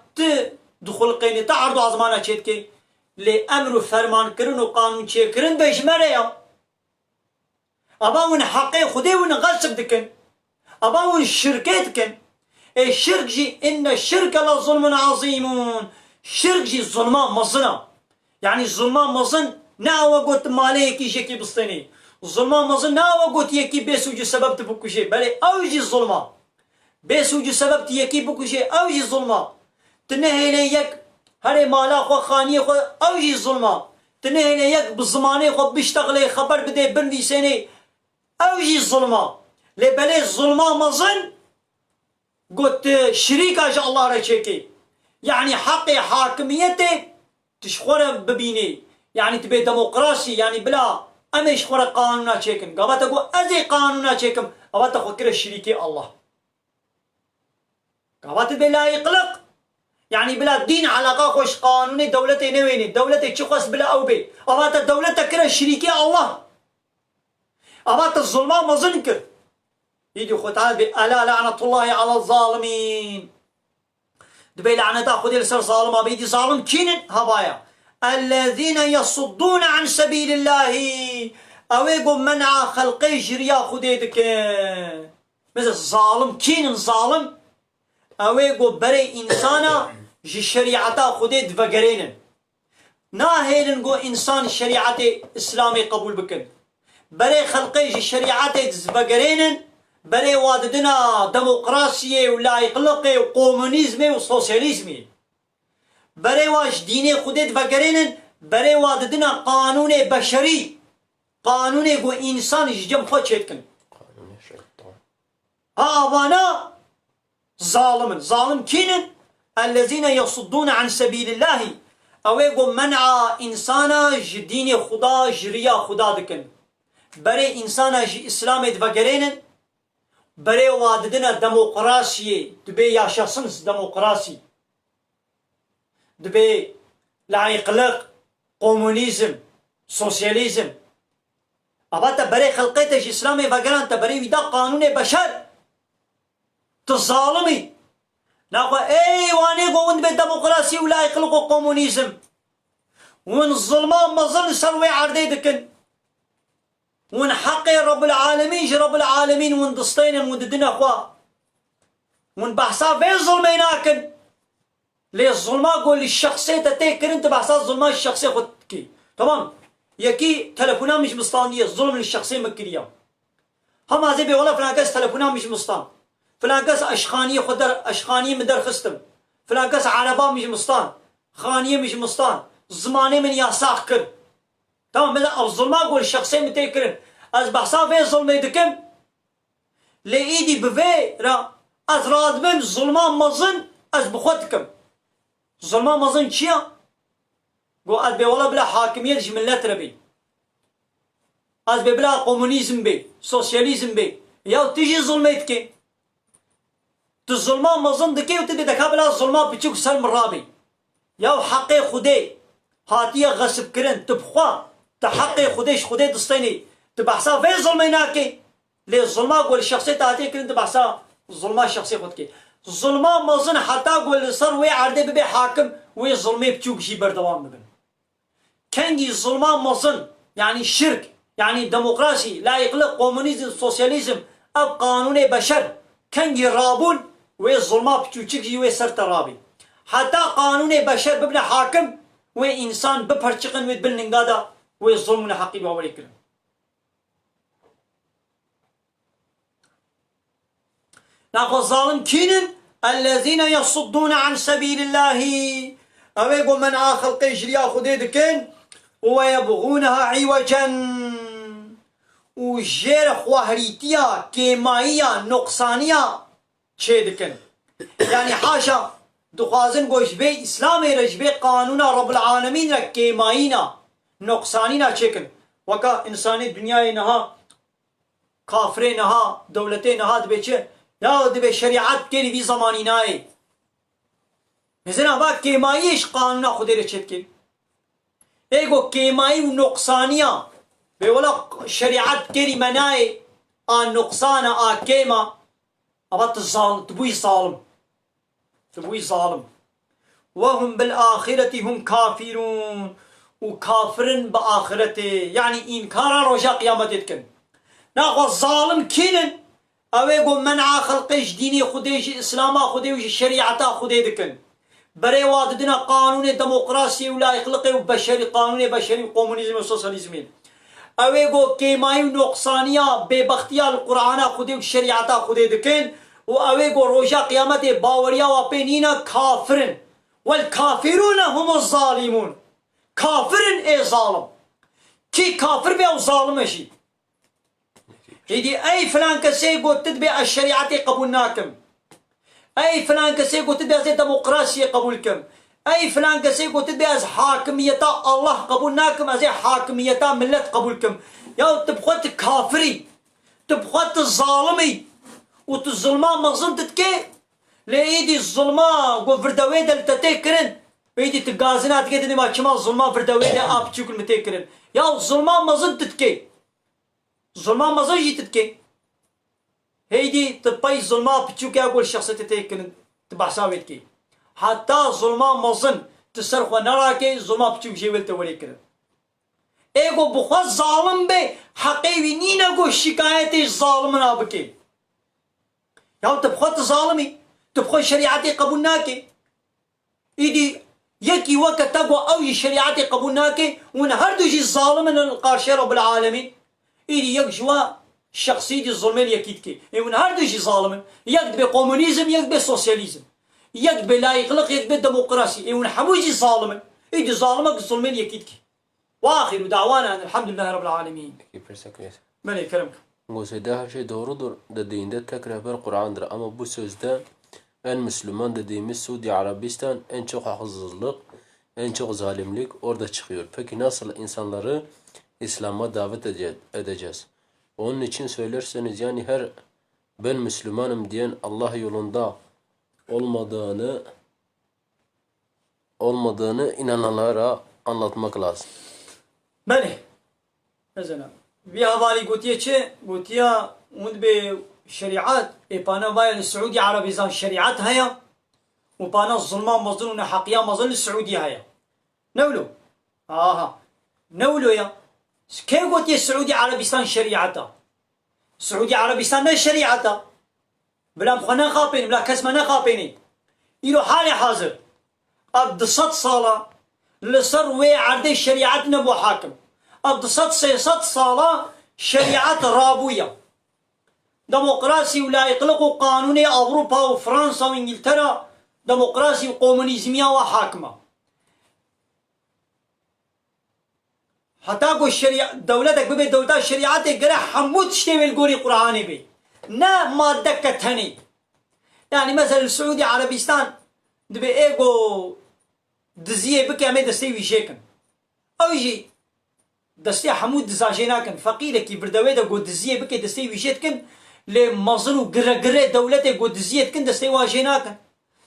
دخول قيني تعرض عزمانا شيتكي لأمر وفرمان كرن وقانون شكرن بيج مريا أبا ون حقي خدي ون غصب دكن أبا ون شركتكن الشرك جي إن الشرك لظلم عظيم شرك جي ظلمان مظنة يعني الظلمان مظن ناوى قلت ماليكي جيكي بسطيني الظلمان مظن ناوى قلت يكي بيسوجي سبب تبكو شيء بلي أوجي الظلمان بيسوجي سبب تيكي بكو شيء أوجي الظلمان تنهي ليك هري مالا خو خاني خو أوجي الظلمان تنهي ليك بالزماني خو بيشتغلي خبر بدي بندي سني أوجي الظلمان لبلي الظلمان مظن قلت شريك أجا الله رأيكي يعني حقي حاكميتي تشخورة ببيني يعني تبي ديمقراطي يعني بلا أما يشخورة قانونا تشيكن قابت أقول أزي قانونا تشيكم قابت أخو كرة شريكي الله قابت بلا يقلق يعني بلا دين علاقة خوش قانوني دولتي نويني دولتي تشخص بلا أو بي قابت الدولة كرة شريكي الله قابت الظلمان مظنكر يجي خو تعالى ألا لعنة الله على الظالمين دبي لعنة خذي لسر ظالم بيدي ظالم كينن هبايا الذين يصدون عن سبيل الله أو يقول منع خلقي جريا خذيدك مثل ظالم كينن ظالم أو يقول بري إنسانا جي شريعتا خذيد فقرين ناهيلن قو إنسان شريعة إسلامي قبول بكن بري خلقي جي شريعة فقرين بري واددنا ديمقراطية ولا يقلقي وكومونيزمي وسوسياليزمي بري واش ديني خودت فقرين بري واددنا قانون بشري قانون يقو إنسان جم خود شيتكن قانون الشيطان وانا ظالم كينن الذين يصدون عن سبيل الله أو يقو منع إنسانا ديني خدا جريا خدا دكن بري إنسانا إسلام فقرين بري واددنا ديمقراطية دبي يا شخصنس ديمقراطي دبي لا يقلق كومونيزم سوسياليزم أباتا بري خلقيتش إسلامي فقران تبري ودا قانون بشر تظالمي ناقو اي واني قوند بالديمقراطية ولا يقلق كومونيزم ومن الظلمان مظل سروي عردي دكن ون حقي رب العالمين جي رب العالمين ون دستين ون اخوا ون بحثا في ظلميناكن ليه الظلمة قول للشخصية تتكر انت بحثا الظلمة الشخصية خدكي تمام يكي تلفونا مش مستانية الظلم للشخصية مكرية هم هذي بيقولا فلان كاس تلفونا مش مستان فلان كاس أشخانية خدر أشخانية من در خستم فلان كاس عربا مش مستان خانية مش مستان زماني من ياساق كر تمام مثلا الظلمة قول الشخصية متكرن از بحثا في ظلمي دكم لإيدي بفي را از راد بم ظلمة مظن از بخوتكم ظلمة مظن چيا قو از بيولا بلا حاكمية دي ملت ربي از بلا كومونيزم بي سوسياليزم بي ياو تيجي ظلميتك تظلمة مظن دكي وتدي دكا بلا ظلمة بيچوك سلم رابي ياو حقي خدي هاتيه غصب كرن تبخوا تحقي خديش خدي دستيني تبحثا في ظلميناكي ليه الظلمة قول الشخصية تاتي كرن تبحثا الظلمة الشخصية خدكي ظلمان مزن حتى قول صار وي عرده ببي حاكم وي ظلمي بتشوك شي بردوام ببن كنجي ظلمان مزن يعني الشرك يعني ديمقراطي لا يقلق كومونيزم سوسياليزم اب قانون بشر كنجي رابون وي ظلمان بتشوك شي وي سر ترابي حتى قانون بشر ببن حاكم وي انسان ببرچقن وي بلنغادا وي ظلمنا حقي باوريكن ناخو الظالم كينن الذين يصدون عن سبيل الله أويقو من آخر قيجريا خديدكن ويبغونها عوجا وجير خوهريتيا كيمايا نقصانيا تشيدكن يعني حاشا دخوازن قوش بي إسلامي رجبي قانونا رب العالمين كيماينا نقصانينا تشيكن وكا إنساني الدنيا نها كافرين نها دولتين نها دبيتشه يا دبي شريعت كيري في زماني ناي مثلا با كيمايش قانونا خودي رچتكي ايگو كيماي ونقصانيا بيولا شريعت كيري مناي آن نقصانا كيما ابات الظالم تبوي ظالم وهم بالآخرة هم كافرون وكافرن بآخرته يعني إنكار رجاء قيامتكن ناخو الظالم كينن اويقو منع خلقش ديني خديش اسلاما خديش شريعتا خدي دكن بري واددنا قانون ديمقراطي ولا يخلقي وبشري قانون بشري وكومونيزم وسوسياليزم اويقو كيماي نقصانيا ببختيا القرآن خدي شريعتا خدي دكن واويقو روجا قيامته باوريا وبينينا كافرن والكافرون هم الظالمون كافرن اي ظالم كي كافر بي او ظالم شي يدي أي فلان كسي قلت تتبع الشريعة قبولناكم أي فلان كسي قلت تتبع ديمقراطية قبولكم أي فلان كسي قلت تتبع حاكمية الله قبولناكم أزي حاكمية ملة قبولكم يا تبخوت كافري تبخوت الظالمي وتظلمان مغزن تتكي لأيدي الظلمان قو فردوين دلتتكرن ويدي تقازنات كده ما كما الظلمان فردوين آب تشوكل متكرن يا الظلمان مغزن تتكي ظلمان مزن جيتتكي هيدي تباي ظلمان بتشوكي أقول شخصية تتكن تبحثاويتكي حتى ظلمان مزن تسرخ ونراكي ظلمان بتشوكي جيوال توليكن ايقو بخوا ظالم بي حقيوي نينا قو شكايتي ظالمنا بكي ياو تبخوا تظالمي تبخوا شريعتي قبولناكي ايدي يكي وقت تقوى اوي شريعتي قبولناكي ونهردو جي ظالمنا القارشي رب العالمين إلي يجوا شخصية الظلمين يكيدكي يقول هردو شي ظالم يكد بكومونيزم يكد بسوسياليزم يكد بلا يخلق يكد بالديمقراطي يقول حموجي ظالم إيدي ظالمك الظلمين يكيدكي وآخر دعوانا أن الحمد لله رب العالمين ملي كرمك موسيدا her şey doğrudur dediğinde tekrar bir Kur'an'dır ama bu sözde en Müslüman dediğimiz Suudi Arabistan en çok haksızlık, en çok zalimlik orada çıkıyor. Peki nasıl insanları İslam'a davet edeceğiz? Onun için söylerseniz yani her ben Müslümanım diyen Allah yolunda olmadığını inananlara anlatmak lazım. بله مثلا في هذالي قوتيه شيء قوتيه وند بشريعات إبانا بايا السعودي عربيزان شريعات هيا وبانا الظلمان مظلون حقيا مظل السعودي هيا نولو نولو يا كيف قوتيه السعودي عربيستان شريعته السعودي عربيستان ما شريعته بلا مخنا خابين بلا كسمنا خابيني يلو حالي حاضر أبدصت صالة لصر وي عردي شريعة نبو حاكم أبدصت سيصت صالة شريعة رابوية ديمقراطي ولا يطلقوا قانوني أوروبا وفرنسا وإنجلترا ديمقراطي وكومونيزمية وحاكمة حتى قو الشريعة دولتك ببي دولتها شريعتك قرأ حمود تشتوي القوري قرآني بي نا مادة كتهني يعني مثلا السعودي عربيستان دبي ايقو دزيه بك امي دستي ويشيكن او يجي دستي حمود دزاجيناكن فقيرة كي بردوي دا قو دزيه بك دستي ويشيتكن لمظلو قرى دولتي قو دزيتكن دستي واجيناكن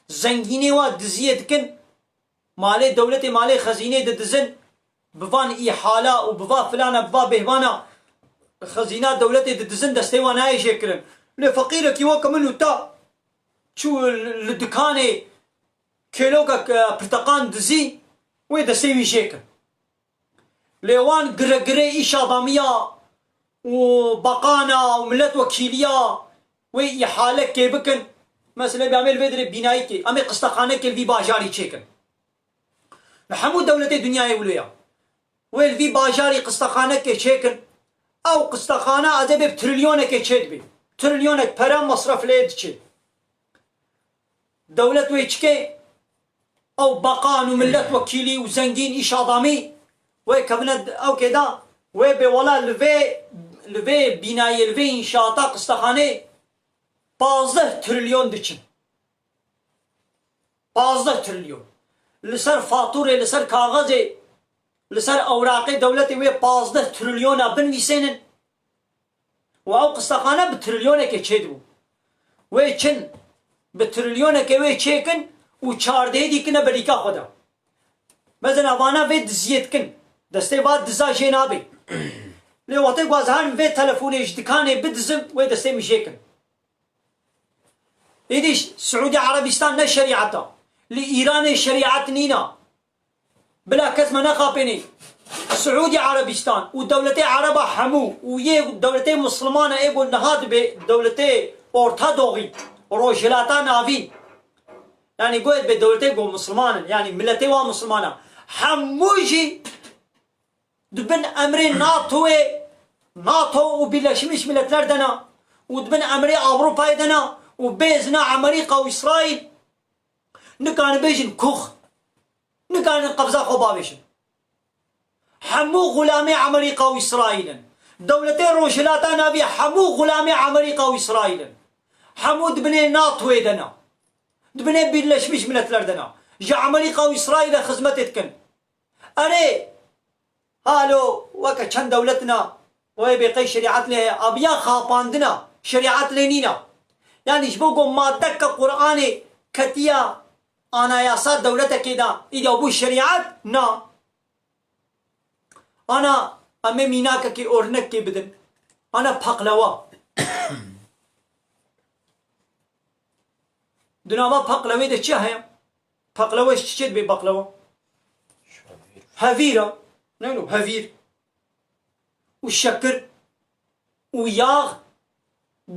زنجيني وا دزيتكن مالي دولتي مالي خزيني دزن بفان اي حالا وبفا فلانا بفا بهوانا خزينات دولتي دزن دستي وانا يشيكن لفقيرة كي وكملو تا شو الدكانة كيلوكا برتقان دزي ويدا سيوي شيكن ليوان قرقري إيش ضامية وبقانا وملت وكيلية وي حالك كيبكن مثلا بيعمل فيدري بنايتي أمي قسطخانة كل في باجاري تشيكن نحمو دولتي دنيا يولويا ويل في باجاري قسطخانة كي تشيكن أو قسطخانة أدبي بتريليونك كي تشيد بي تريليونك برام مصرف ليد تشيد دولت ويتشكي أو بقان وملت وكيلي وزنجين إيش عظامي ويكبند أو كده وبولا لفي بناية لفي إنشاءات قسطخانة 15 تريليون دچن 15 تريليون لسر فاتورة لسر كاغذ لسر أوراق دولتي وي 15 تريليون بنويسينن وأو قسطخانة بتريليون كي تشيدو وي چن بتريليون كي وي چيكن و14 ديكنا بريكا خدا مثلا وانا في دزيت كن دستي بعد دزا جنابي لي وقت غازهان في تلفوني دكاني بدزم وي دستي مشيكن إيديش سعودي عربستان نا شريعته لإيران شريعة نينا بلا كتمة نقابيني سعودي عربستان ودولتي عربة حمو ويه دولتي مسلمانة ايبو نهاد بدولتي أورتادوغي روجلاتا نافين يعني قويت بدولتي قو مسلمانة يعني ملتي ومسلمانة حموجي دبن أمرين ناتو وبيلاشمش ملتلر دنا ودبن أمري أوروبا دنا وبيزنا أمريكا وإسرائيل نكان بيجن كوخ نكان قبضة خبابيشن حمو غلامي أمريكا وإسرائيل دولتين روشلاتا نبي حمو غلامي أمريكا وإسرائيل حمو دبني ناتو دنا دبني بيلاشمش ملتلر دنا جا أمريكا وإسرائيل خدمتكن أري هالو وكا چند دولتنا ويبقي شريعت لها أبيا خاپاندنا شريعت لنينا يعني شبوكو ما دك قرآن كتيا أنا ياسات دولتك كده إذا أبو الشريعت نا أنا أمي ميناك كي أورنك كي بدن أنا بقلوا دنابا بقلوي ده چه هيا بقلوا شد بي بقلوا هفيرة نقولوا هفير والشكر وياغ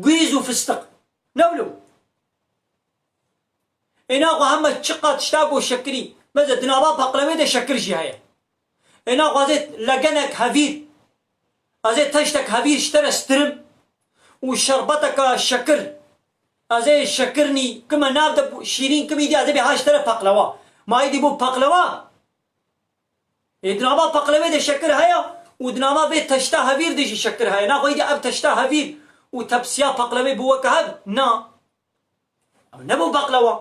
قيز وفستق نقولوا إنا وهم تشقى تشتاقوا شكري ماذا دنابا بقلوي ده شكر جهاية إنا غازت لجنك هفير أزيت تشتك هفير اشترى سترم وشربتك شكر أزي شكرني كما نابد شيرين كم يدي أزي بهاش ترى بقلوا ما يدي بو بقلوا دنابا بقلوي ده شكر هيا ودنابا بيت تشتا هفير دي شكر هيا نا غيدي أب تشتا هفير وتبسيا بقلوي بو كهب نا نبو بقلوا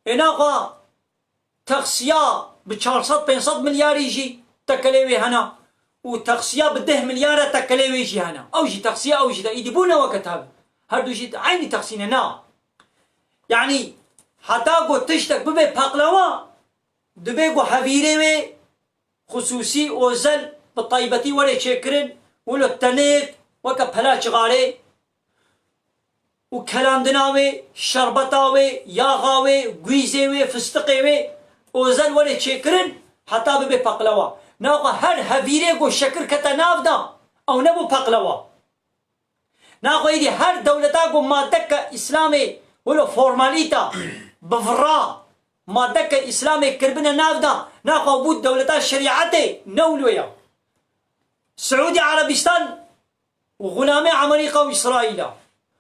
إنا غا تغسيا ب400 500 مليار يجي تكليوي هنا وتغسيا ب10 مليار تكليوي يجي هنا أو جي تغسيا أو جي يدي بونا وقت هذا هردو جي عيني تغسينا نا يعني حتى قو تشتك ببي بقلوا دبيقو حفيري خصوصي اوزل بالطيبتي ولا شكرن ولا التنيك وكا بلا شغالي وكلاندناوي شربتاوي ياغاوي قويزيوي فستقيوي اوزل ولا شكرن حتى ببي بقلوا ناقا هر حفيري قو شكر كتنافدا او نبو بقلوا ناقا يدي هر دولتا قو ما دكا اسلامي ولا فورماليتا بفرا ما دك إسلامي كربنا نافدا ناقو بود دولتا الشريعتي نولويا سعودي عربستان وغلامي أمريكا وإسرائيل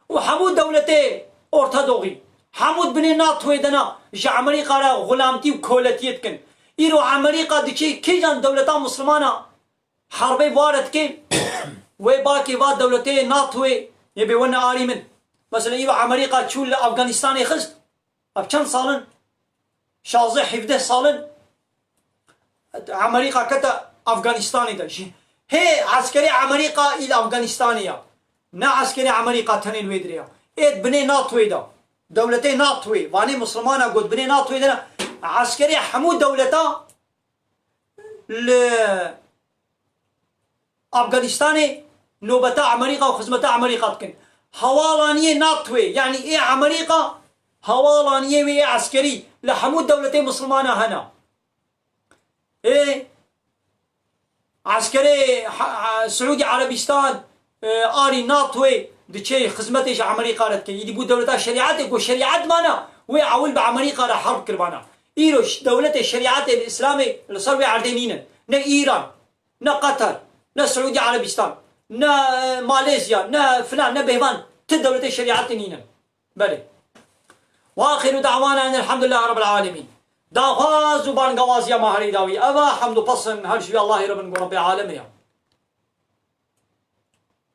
وحمود دولتي أورتودوغي حمود بني ناطوي دنا جا أمريكا را غلامتي وكولتيتكن إيرو أمريكا دكي كي جان دولتا مسلمانا حربي وارد كي ويباكي واد دولتي ناطوي يبي ونا آري من مثلا إيرو أمريكا تشول أفغانستان يخز أب كم صالن 16-17 سالن أمريكا كتا أفغانستاني دا هي عسكري أمريكا إلى أفغانستانية نا عسكري أمريكا تنين ويدريا إيد بني ناطوي دا دولتي ناطوي واني مسلمانا قد بني ناطوي دا عسكري حمود دولتا ل أفغانستاني نوبتا أمريكا وخزمتا أمريكا تكن هوالانية ناطوي يعني إيه أمريكا هوالانية وإيه عسكري لحمود دولتين مسلمانة هنا إيه عسكري سعودي عربستان آري ناطوي دشي خدمتش أمريكا رتكي يدقوا دولة الشريعة يقول شريعة مانا ويعول بأمريكا را حرب كربانا إيروش دولة الشريعة الإسلامي اللي صار عردينينا نا إيران نا قطر نا سعودي عربستان نا ماليزيا نا فلان نا بيهمان تدولة الشريعة نينا بلي وآخر دعوانا أن الحمد لله رب العالمين داغاز وبان قواز يا مهري داوي أبا حمد بصن هل شبي الله رب العالمين